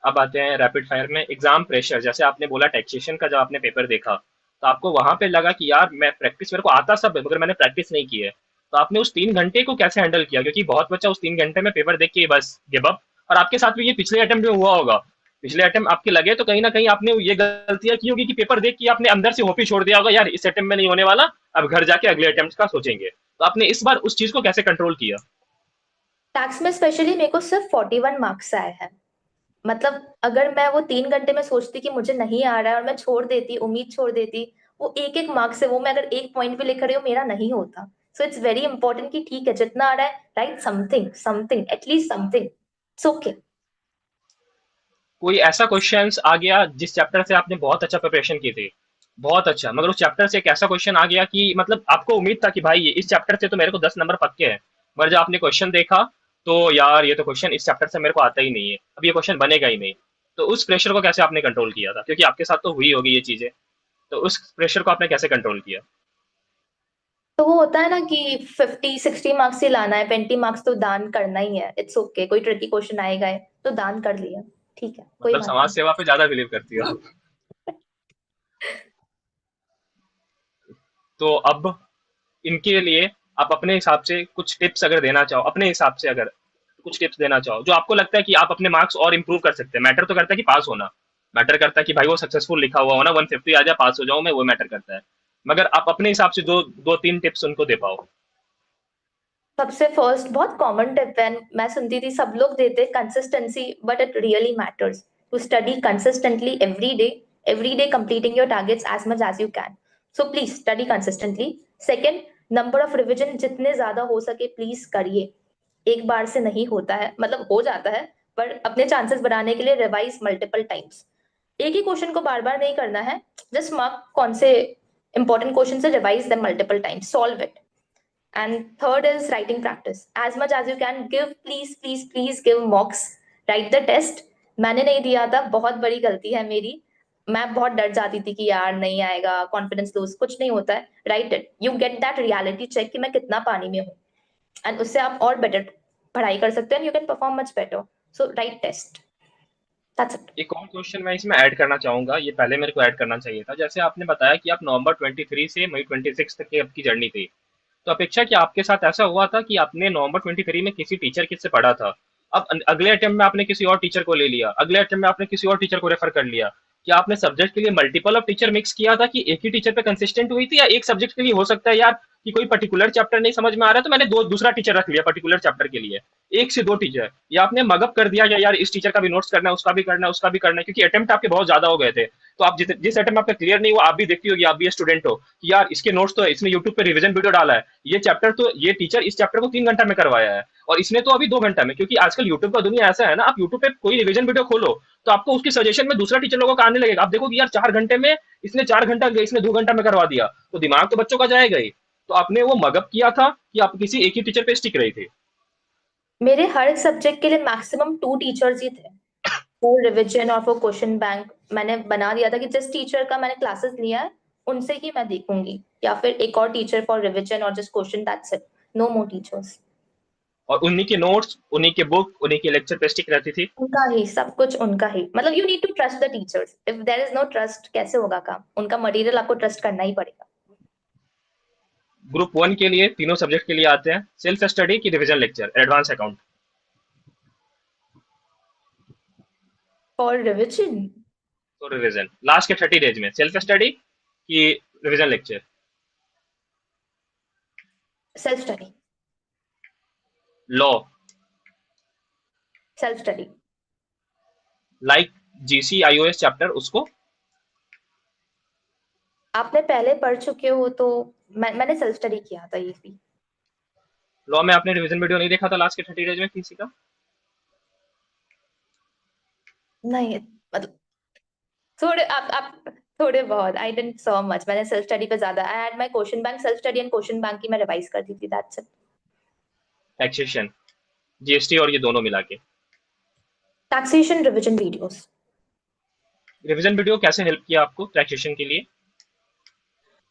अब आते हैं रैपिड फायर में एग्जाम प्रेशर। जैसे आपने बोला टैक्सेशन का जब आपने पेपर देखा, तो आपको वहां पे लगा कि यार मैं प्रैक्टिस मेरे को आता सब है मगर मैंने प्रैक्टिस नहीं की है, तो आपने उस 3 घंटे को कैसे हैंडल किया? क्योंकि बहुत बच्चा उस 3 घंटे में पेपर देख के बस गिव अप। और आपके साथ भी ये पिछले अटेम्प्ट में हुआ होगा, पिछले अटेम्प्ट आपके लगे तो कहीं ना कहीं आपने ये गलतियां की होगी कि पेपर देख के आपने अंदर से होप ही छोड़ दिया होगा, यार इस अटेम्प्ट में नहीं होने वाला, अब घर जाके अगले अटेम्प्ट का सोचेंगे। तो आपने इस बार उस चीज को कैसे कंट्रोल किया? टैक्स में स्पेशली मेरे को सिर्फ 41 मार्क्स आए हैं। मतलब अगर मैं वो 3 घंटे में सोचती कि मुझे नहीं आ रहा है और मैं छोड़ देती, उम्मीद छोड़ देती, वो एक एक मार्क्स से, वो मैं अगर एक पॉइंट भी लिख रही हूँ मेरा नहीं होता। सो इट्स वेरी इंपॉर्टेंट कि ठीक है जितना आ रहा है, right something something, at least something, it's okay. कोई ऐसा क्वेश्चंस आ गया जिस चैप्टर से आपने बहुत अच्छा प्रिपरेशन की थी, बहुत अच्छा, मगर उस चैप्टर से एक ऐसा क्वेश्चन आ गया कि मतलब आपको उम्मीद था कि भाई ये इस चैप्टर से तो मेरे को 10 नंबर पक्के हैं, मगर जब आपने क्वेश्चन देखा तो यार ये तो क्वेश्चन इस चैप्टर से मेरे को आता ही नहीं है, अब ये क्वेश्चन बनेगा ही नहीं। तो उस प्रेशर को कैसे आपने कंट्रोल किया था, क्योंकि आपके साथ तो हुई होगी ये चीजें, तो उस प्रेशर को आपने कैसे कंट्रोल किया? तो वो होता है ना कि 50-60 मार्क्स ही लाना है, 20 मार्क्स तो दान करना ही है, इट्स ओके। कोई ट्रिकी क्वेश्चन आएगा है तो दान कर लिया, ठीक है, कोई मतलब बात समाज नहीं। सेवा पे ज्यादा बिलीव करती हो? तो अब इनके लिए आप अपने हिसाब से कुछ टिप्स अगर देना चाहो, अपने हिसाब से अगर कुछ टिप्स देना चाहो जो आपको लगता है कि आप अपने मार्क्स और इम्प्रूव कर सकते हैं। मैटर तो करता है कि पास होना, मैटर करता है कि भाई वो सक्सेसफुल लिखा हुआ हो ना, 150 आ जाए पास हो जाऊं मैं, वो मैटर करता है, मगर आप अपने हिसाब से दो दो तीन टिप्स उनको दे पाओ। सबसे फर्स्ट बहुत कॉमन टिप है, मैं सुनती थी सब लोग देते, consistency, but it really matters to study consistently every day completing your targets as much as you can. So please study consistently. Second, number of revision जितने ज्यादा हो सके प्लीज करिए। एक बार से नहीं होता है, मतलब हो जाता है, पर अपने चांसेस बढ़ाने के लिए रिवाइज मल्टीपल टाइम्स। एक ही क्वेश्चन को बार बार नहीं करना है, जस्ट मार्क कौन से इंपॉर्टेंट क्वेश्चन से, revise them multiple times, solve it. And third is writing practice. As much as you can give, please give mocks. Write the test. मैंने नहीं दिया था, बहुत बड़ी गलती है मेरी। मैं बहुत डर जाती थी कि यार नहीं आएगा, कॉन्फिडेंस लूज, कुछ नहीं होता है। Right it, you get that reality check कि मैं कितना पानी में हूँ, एंड उससे आप और बेटर पढ़ाई कर सकते हैं, you can perform much better. So write test. That's it. एक और क्वेश्चन मैं इसमें ऐड करना चाहूंगा, ये पहले मेरे को ऐड करना चाहिए था। जैसे आपने बताया कि आप नवंबर 23 से मई 26 तक की आपकी जर्नी थी, तो अपेक्षा क्या आपके साथ ऐसा हुआ था कि आपने नवंबर 23 में किसी टीचर किससे पढ़ा था, अब अगले अटेम्प्ट में आपने किसी और टीचर को ले लिया, अगले अटेम्प्ट में आपने किसी और टीचर को रेफर कर लिया? क्या आपने सब्जेक्ट के लिए मल्टीपल ऑफ टीचर मिक्स किया था कि एक ही टीचर पे कंसिस्टेंट हुई थी, या एक सब्जेक्ट के लिए हो सकता है यार कि कोई पर्टिकुलर चैप्टर नहीं समझ में आ रहा है तो मैंने दूसरा टीचर रख लिया पर्टिकुलर चैप्टर के लिए, एक से दो टीचर, या आपने मगअप कर दिया या यार इस टीचर का भी नोट्स करना है, उसका भी करना है, उसका भी करना है, क्योंकि अटेम्प्ट आपके बहुत ज्यादा हो गए थे, तो आप जिस अटेम्प्ट आपका क्लियर नहीं हुआ, आप भी देखती होगी, आप भी स्टूडेंट हो कि यार इसके नोट्स तो है, इसने यूट्यूब पे रिवीजन वीडियो डाला है, ये चैप्टर तो ये टीचर इस चैप्टर को 3 घंटा में करवाया है और इसने तो अभी 2 घंटा में, क्योंकि आजकल यूट्यूब का दुनिया ऐसा है ना, आप यूट्यूब पे कोई रिवीजन वीडियो खोलो तो आपको उसकी सजेशन में दूसरा टीचर लोगों का आने लगेगा, आप देखो कि यार 4 घंटे में इसने 4 घंटा, इसने 2 घंटा में करवा दिया, तो दिमाग तो बच्चों का जाएगा ही। तो आपने वो मगअप किया था कि आप किसी एक ही टीचर पे स्टिक रही थी? मेरे हर एक सब्जेक्ट के लिए मैक्सिमम 2 टीचर्स ही थे, फॉर रिविजन और फॉर क्वेश्चन बैंक। मैंने बना दिया था कि जिस टीचर का मैंने क्लासेस लिया है उनसे ही मैं देखूंगी, या फिर एक और टीचर फॉर रिविजन और just question, that's it, no more teachers. और उन्हीं के नोट्स, उन्हीं के बुक, उन्हीं के लेक्चर पे स्टिक रहती थी? उनका ही सब कुछ, उनका ही, मतलब you need to trust the teachers, if there is no trust कैसे होगा काम, उनका मटेरियल आपको ट्रस्ट करना ही पड़ेगा। ग्रुप 1 के लिए तीनों सब्जेक्ट के लिए आते हैं, सेल्फ स्टडी की revision lecture, advance account? For revision, तो रिवीजन लास्ट के 30 डेज में सेल्फ स्टडी की revision lecture? Self study. Law? Self study. Like GC iOS chapter उसको? आपने पहले पढ़ चुके हो तो मैंने सेल्फ स्टडी किया था ये भी। लॉ में आपने रिवीजन वीडियो नहीं देखा था लास्ट के 30 डेज में किसी का? नहीं, मतलब थोड़े आप थोड़े बहुत, आई डिडंट सो मच, मैंने सेल्फ स्टडी पे ज्यादा, I had my question bank self study and question bank की मैं रिवाइज करती थी, दैट्स इट। टैक्सेशन, जीएसटी और ये दोनों मिला के? Taxation revision videos. Revision video कैसे हेल्प किया आपको टैक्सेशन के लिए?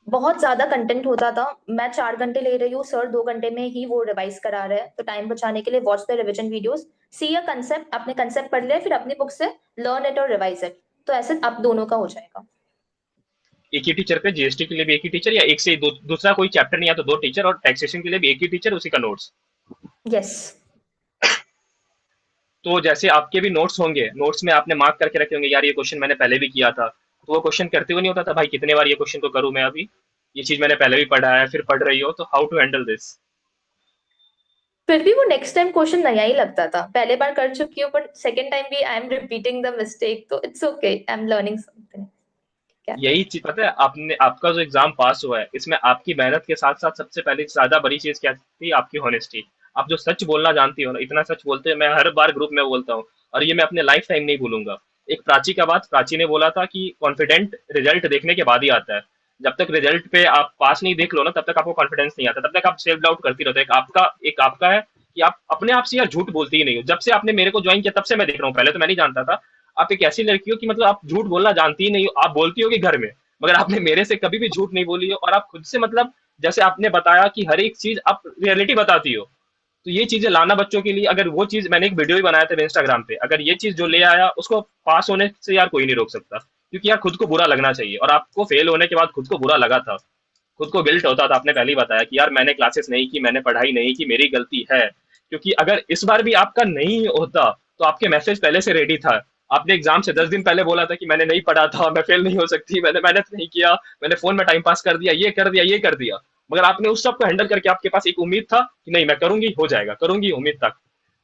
बहुत ज्यादा कंटेंट होता था, मैं 4 घंटे ले रही हूँ, सर 2 घंटे में ही वो रिवाइज करा रहे हैं, तो टाइम बचाने के लिए watch the revision videos, see a concept, अपने कंसेप्ट पढ़ ले, फिर अपनी बुक से लर्न इट और रिवाइज इट, तो ऐसे आप दोनों का हो जाएगा। एक ही टीचर पे जीएसटी के लिए भी एक ही टीचर, या एक से दूसरा कोई चैप्टर नहीं, या तो दो टीचर, और टैक्सेशन के लिए भी एक ही टीचर उसी का नोट्स? यस। तो जैसे आपके भी नोट्स होंगे, नोट्स में आपने मार्क करके रखे होंगे यार ये क्वेश्चन मैंने पहले भी किया था, तो वो क्वेश्चन करते हुए नहीं होता था भाई कितने बार ये क्वेश्चन को करूं मैं, अभी ये चीज मैंने पहले भी पढ़ा है, फिर पढ़ रही हो, तो हाउ टू हैंडल दिस? फिर भी वो नेक्स्ट टाइम क्वेश्चन नया ही लगता था, पहले बार कर चुकी हूँ बट सेकेंड टाइम भी I am repeating the mistake, तो it's okay, I am learning something. क्या? यही चीज पता है, आपने आपका जो एग्जाम पास हुआ है इसमें आपकी मेहनत के साथ साथ सबसे पहले ज्यादा बड़ी चीज क्या थी? आपकी होनेस्टी। आप जो सच बोलना जानती हो ना, इतना सच बोलते हो, मैं हर बार ग्रुप में बोलता हूँ और ये मैं अपने लाइफ टाइम नहीं भूलूंगा। एक प्राची का बात, प्राची ने बोला था कि कॉन्फिडेंट रिजल्ट देखने के बाद ही आता है। जब तक रिजल्ट पे आप पास नहीं देख लो ना, तब तक आपको कॉन्फिडेंस नहीं आता, तब तक आप सेल्फ डाउट करती रहते हो। एक आपका है कि आप अपने आप से यार झूठ बोलती ही नहीं हो। जब से आपने मेरे को ज्वाइन किया तब से मैं देख रहा हूँ, पहले तो मैं नहीं जानता था, आप एक ऐसी लड़की हो कि मतलब आप झूठ बोलना जानती ही नहीं हो। आप बोलती हो कि घर में, मगर आपने मेरे से कभी भी झूठ नहीं बोली हो, और आप खुद से मतलब जैसे आपने बताया कि हर एक चीज आप रियलिटी बताती हो। तो ये चीजें लाना बच्चों के लिए, अगर वो चीज, मैंने एक वीडियो भी बनाया था इंस्टाग्राम पे, अगर ये चीज जो ले आया उसको पास होने से यार कोई नहीं रोक सकता, क्योंकि यार खुद को बुरा लगना चाहिए, और आपको फेल होने के बाद खुद को बुरा लगा था, खुद को गिल्ट होता था। आपने पहले ही बताया कि यार मैंने क्लासेस नहीं की, मैंने पढ़ाई नहीं की, मेरी गलती है। क्योंकि अगर इस बार भी आपका नहीं होता तो आपके मैसेज पहले से रेडी था। आपने एग्जाम से 10 दिन पहले बोला था कि मैंने नहीं पढ़ा था, मैं फेल नहीं हो सकती, मैंने मेहनत नहीं किया, मैंने फोन में टाइम पास कर दिया, ये कर दिया, ये कर दिया। मगर आपने उस सब को हैंडल करके, आपके पास एक उम्मीद था कि नहीं मैं करूंगी, हो जाएगा, करूंगी, उम्मीद तक।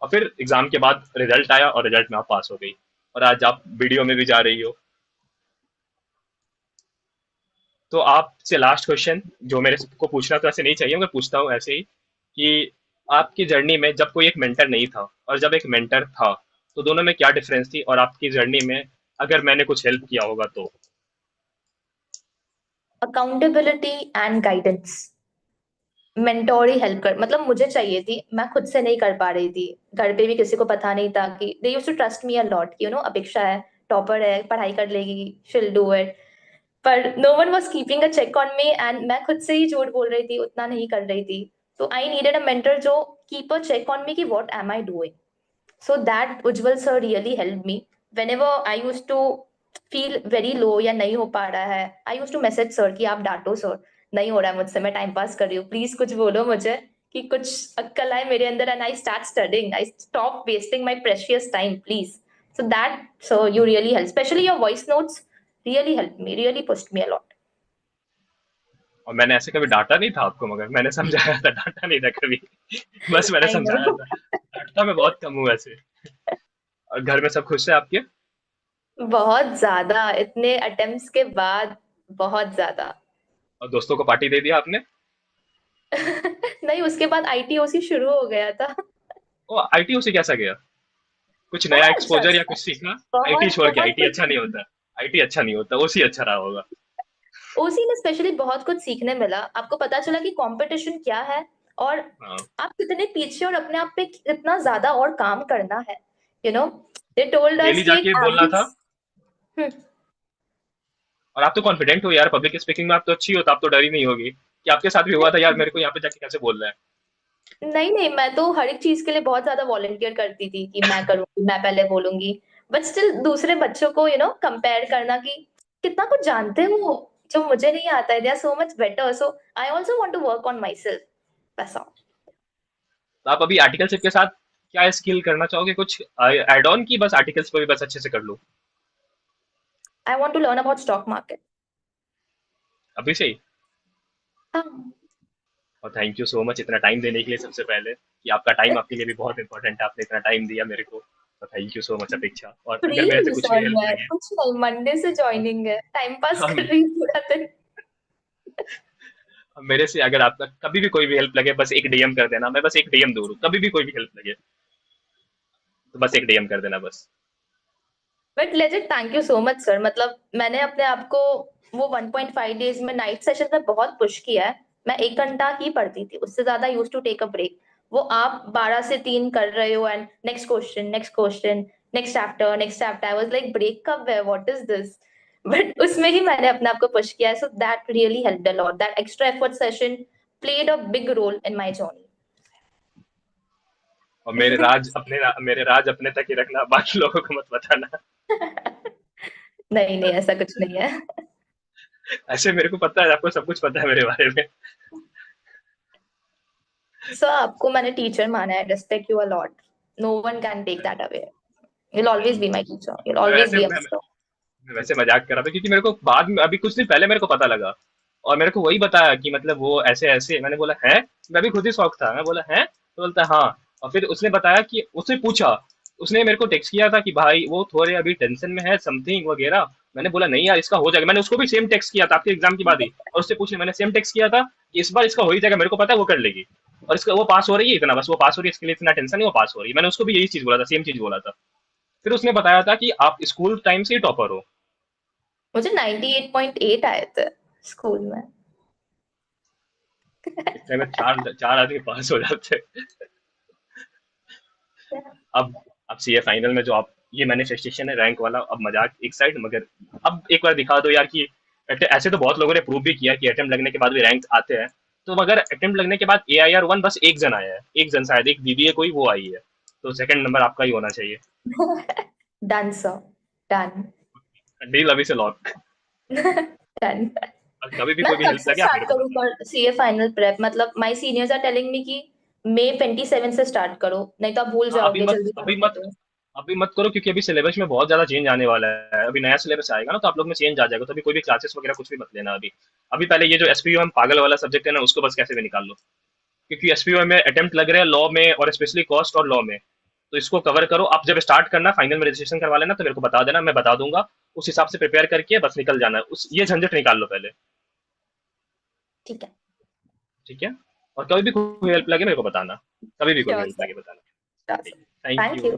और फिर एग्जाम के बाद रिजल्ट आया और रिजल्ट में आप पास हो गई, और आज आप वीडियो में भी जा रही हो। तो आपसे लास्ट क्वेश्चन जो मेरे को पूछना तो ऐसे नहीं चाहिए, मगर पूछता हूँ ऐसे ही कि आपकी जर्नी में जब कोई एक मेंटर नहीं था और जब एक मेंटर था, तो दोनों में क्या डिफरेंस थी, और आपकी जर्नी में अगर मैंने कुछ हेल्प किया होगा तो? Accountability and guidance. Mentor he help कर, मतलब मुझे चाहिए थी, मैं खुद से नहीं कर पा रही थी, घर पे भी किसी को पता नहीं था, कि they used to trust me a lot, you know, अपेक्षा है, टॉपर है, पढ़ाई कर लेगी, शील डू इट, पर no one was keeping a check on me, and मैं खुद से ही झूठ बोल रही थी, उतना नहीं कर रही थी, तो आई नीडेड अ मेंटर जो keep a check on me कि what am I doing, so that Ujjwal sir really help me. whenever I used to feel very low या नहीं हो पा रहा है, I used to message sir कि आप डांटो सर, नहीं हो रहा है मुझसे, मैं टाइम पास कर रही हूँ, प्लीज कुछ बोलो मुझे कि कुछ अक्कल आए मेरे अंदर, and I start studying, I stop wasting my precious time, please. So that, so you really help, especially your voice notes really helped me, really pushed me a lot. और मैंने ऐसे कभी डांटा नहीं था आपको, मगर मैंने समझाया था, डांटा नहीं था कभी। बस मैंने I समझाया know. था। डांटता मैं बहुत कम हूँ वैसे। और घर में सब खुश है आपके? बहुत ज्यादा, इतने अटेम्प्ट्स के बाद बहुत ज्यादा। और दोस्तों को पार्टी दे दिया आपने? नहीं, उसके बाद आईटीओसी शुरू हो गया था। ओ, आईटी से कैसा गया? कुछ नया बहुत अच्छा, एक्सपोजर या कुछ सीखा? आईटी बहुत छोड़ के, बहुत आईटी कुछ। अच्छा नहीं होता। आईटी अच्छा नहीं होता, ओसी अच्छा रहा होगा। ओसी में स्पेशली बहुत कुछ सीखने मिला, आपको पता चला कि कंपटीशन क्या है, और हाँ। आप कितने पीछे, और अपने आप पे कितना ज्यादा और काम करना है, you know. They told us daily कि एक जाके बोलना था। एवरेज। और आप तो कॉन्फिडेंट हो यार, पब्लिक स्पीकिंग में आप तो अच्छी हो, तो आप तो डरी नहीं होगी कि आपके साथ भी हुआ था यार, मेरे को यहाँ पे जाके कैसे बोलना है। नहीं नहीं, मैं तो हर एक चीज के लिए बहुत ज्यादा वॉलंटियर करती थी कि मैं करूंगी, मैं पहले बोलूंगी। बट स्टिल दूसरे बच्चों को कंपेयर करना कि कितना कुछ जानते हैं वो, जो मुझे नहीं आता है, they are so much better, so I also want to work on myself, ऐसा। तो आप अभी आर्टिकलशिप के साथ क्या स्किल करना चाहोगे, कुछ एड ऑन की बस आर्टिकल्स को भी बस अच्छे से कर लो? I want to learn about stock market. अभी से ही? हाँ। और थैंक यू सो मच इतना टाइम देने के लिए, सबसे पहले कि आपका टाइम आपके लिए भी बहुत इंपॉर्टेंट है, आपने इतना टाइम दिया मेरे को, तो थैंक यू सो मच अपेक्षा। और अगर मेरे से फ्री कुछ भी सर, हेल्प मैं लगे, कुछ नहीं, मंडे से ज्वाइनिंग है, टाइम पास कर हम रही हूँ पूरा दिन। मेरे से अगर आपका कभी भी कोई भी हेल्प लगे, बस एक डीएम कर देना, मैं बस एक डीएम दूर हूँ, कभी भी कोई भी हेल्प लगे तो बस एक डीएम कर देना बस। But legit thank you so much sir, मतलब मैंने अपने आप को वो 1.5 डेज में नाइट सेशन में बहुत पुश किया है। मैं 1 घंटा ही पढ़ती थी, उससे ज्यादा use to take a break. वो आप 12 से 3 कर रहे हो, and next question, next question, next chapter, next chapter, I was like break कब है, व्हाट इज दिस। बट उसमें ही मैंने अपने आप को पुश किया, so that really helped a lot, that extra effort session played a big role in my और जर्नी। मेरे राज अपने तक ही रखना, बाकी लोगों को मत बताना। नहीं नहीं, ऐसा कुछ नहीं है। ऐसे मेरे को पता है, आपको सब कुछ पता है मेरे बारे में। सो आपको मैंने टीचर माना है, respect you a lot, no one can take that away, you'll always be thank my you. teacher, you'll मैं always वैसे be a मैं, mentor. मैं वैसे मजाक कर रहा था, क्योंकि मेरे को बाद में, अभी कुछ दिन पहले मेरे को पता लगा, और मेरे को वही बताया कि मतलब वो ऐसे ऐसे, मैंने बोला है, मैं भी खुद ही शौक था, मैं बोला है, तो बोलता है हाँ। और फिर उसने बताया कि उसने पूछा, उसने मेरे को टेक्स्ट किया था कि भाई वो थोड़े अभी टेंशन में है समथिंग वगैरह। मैंने बोला नहीं यार, इसका हो जाएगा, मैंने उसको भी सेम टेक्स्ट किया था आपके एग्जाम के बाद ही, और उससे पूछे, मैंने सेम टेक्स्ट किया था कि इस बार इसका हो ही जाएगा, मेरे को पता है वो कर लेगी, और इसका वो पास हो रही है, इतना बस वो पास हो रही है, इसके लिए इतना टेंशन नहीं, वो पास हो रही है। मैंने उसको भी यही चीज बोला था, सेम चीज बोला था। फिर उसने बताया था कि आप स्कूल टाइम से ही टॉपर हो। मुझे 98.8 आए थे स्कूल में। इतने में चार चार आदमी पास हो जाते। अब अब सीए फाइनल में जो आप, ये मैनिफेस्टेशन है रैंक वाला, अब मजाक एक साइड, मगर अब एक बार दिखा दो यार कि ऐसे तो बहुत लोगों ने प्रूव भी किया कि अटेम्प्ट लगने के बाद भी रैंक आते हैं, तो मगर अटेम्प्ट लगने के बाद AIR 1 बस एक जन आया है, एक जन शायद, एक दीदी है कोई, वो आई है, तो सेकंड नंबर आपका ही होना चाहिए। Done sir, done. डील अभी से लॉक। डन। और कभी भी मैं कोई भी कब हेल्प से लगे आप स्टार्ट मेरे को करूँ बताना। पर सीए फाइनल प्रेप, मतलब my seniors are telling me कि मई 27 से स्टार्ट करो, नहीं तो आप भूल हाँ, जाओगे जल्दी करोगे तो। अभी मत करो, क्योंकि अभी सिलेबस में बहुत ज्यादा चेंज आने वाला है, अभी नया सिलेबस आएगा ना, तो आप लोग में चेंज आ जाएगा, तो अभी कोई भी क्लासेस वगैरह कुछ भी मत लेना अभी। अभी पहले ये जो एसपीओ पागल वाला सब्जेक्ट है ना, उसको बस कैसे भी निकाल लो, क्योंकि एसपीओ में अटेम्प्ट लग रहे हैं लॉ में, और स्पेशली कॉस्ट और लॉ में, तो इसको कवर करो। आप जब स्टार्ट करना, फाइनल में रजिस्ट्रेशन करवा लेना, तो मेरे को बता देना, मैं बता दूंगा, उस हिसाब से प्रिपेयर करके बस निकल जाना, उस ये झंझट निकाल लो पहले। ठीक है। ठीक है? और कभी भी कोई हेल्प लगे मेरे को बताना, कभी भी कोई श्योर हेल्प सर, लगे बताना। श्योर ठीक, sir. Thank thank you. You.